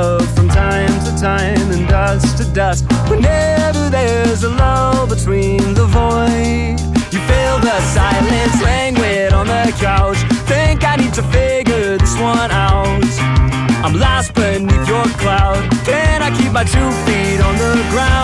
love from time to time and dust to dust. Whenever there's a lull between the void, you feel the silence languid on the couch. Think I need to figure this one out. I'm lost beneath your cloud. Can I keep my 2 feet on the ground?